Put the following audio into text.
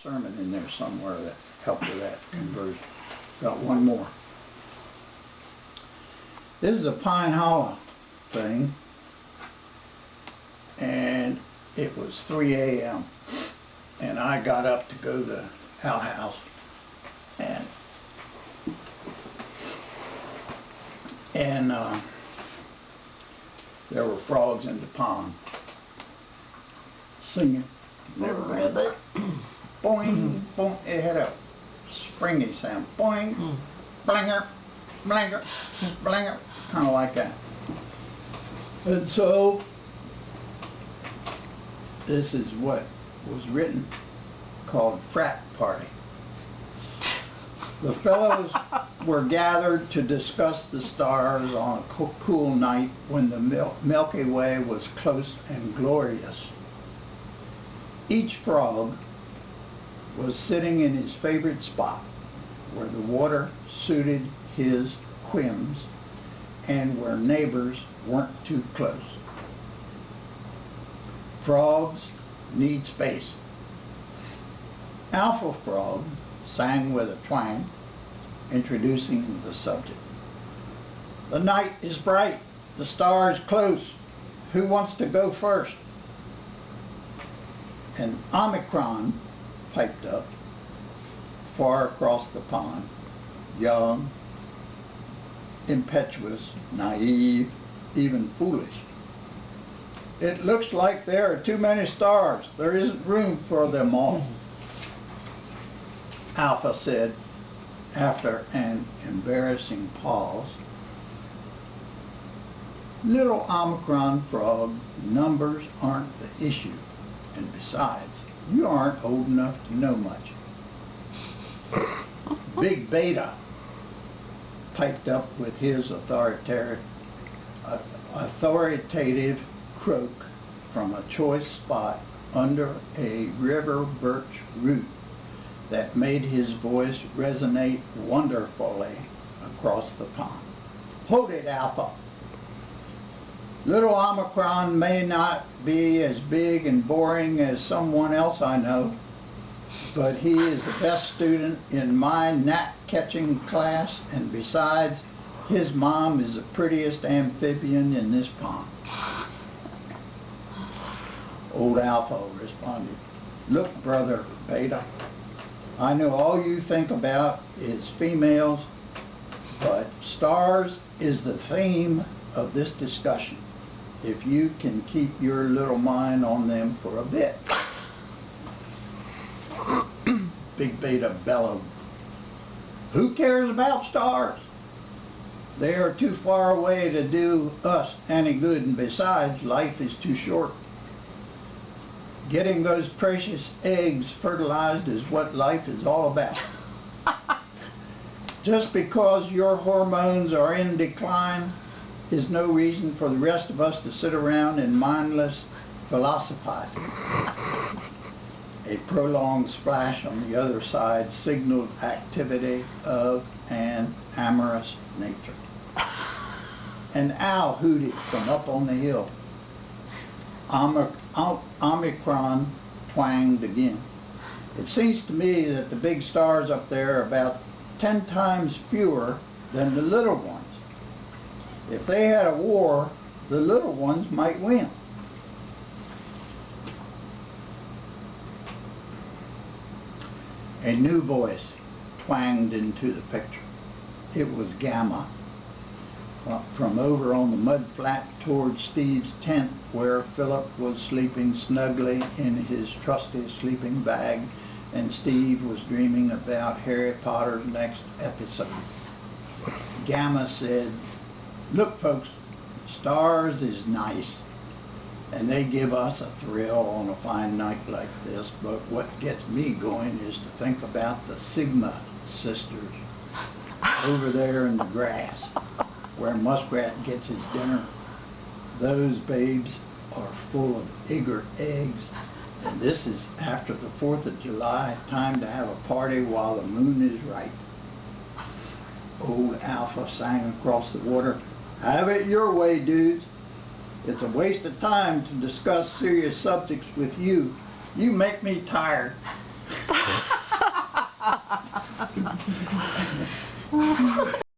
sermon in there somewhere that helped with that conversion. Got one more. This is a Pine Hollow thing, and it was 3 a.m. and I got up to go to the outhouse, and there were frogs in the pond singing. Boing, boing. It had a springy sound. Boing, blinger, blinger, blinger, kind of like that. And so this is what was written, called Frat Party. The fellows were gathered to discuss the stars on a cool night when the Milky Way was close and glorious. Each frog was sitting in his favorite spot, where the water suited his whims and where neighbors weren't too close. Frogs need space. Alpha Frog sang with a twang, introducing the subject. The night is bright, the stars close. Who wants to go first? And Omicron piped up, far across the pond, young, impetuous, naive, even foolish. It looks like there are too many stars. There isn't room for them all. Alpha said, after an embarrassing pause. Little Omicron Frog, numbers aren't the issue. And besides, you aren't old enough to know much. Big Beta piped up with his authoritative croak from a choice spot under a river birch root that made his voice resonate wonderfully across the pond. Hold it, Alpha. Little Omicron may not be as big and boring as someone else I know, but he is the best student in my gnat-catching class, and besides, his mom is the prettiest amphibian in this pond. Old Alpha responded, look, brother Beta, I know all you think about is females, but stars is the theme of this discussion, if you can keep your little mind on them for a bit. Big Beta bellowed, who cares about stars? They are too far away to do us any good, and besides, life is too short. Getting those precious eggs fertilized is what life is all about. Just because your hormones are in decline is no reason for the rest of us to sit around in mindless philosophizing. A prolonged splash on the other side signaled activity of an amorous nature. An owl hooted from up on the hill. Omicron twanged again. It seems to me that the big stars up there are about 10 times fewer than the little ones. If they had a war, the little ones might win. A new voice twanged into the picture. It was Gamma, from over on the mud flat toward Steve's tent, where Philip was sleeping snugly in his trusty sleeping bag, and Steve was dreaming about Harry Potter's next episode. Gamma said, look folks, stars is nice, and they give us a thrill on a fine night like this, but what gets me going is to think about the Sigma sisters over there in the grass, where Muskrat gets his dinner. Those babes are full of eager eggs, and this is after the 4th of July, time to have a party while the moon is right. Old Alpha sang across the water, have it your way, dudes. It's a waste of time to discuss serious subjects with you. You make me tired.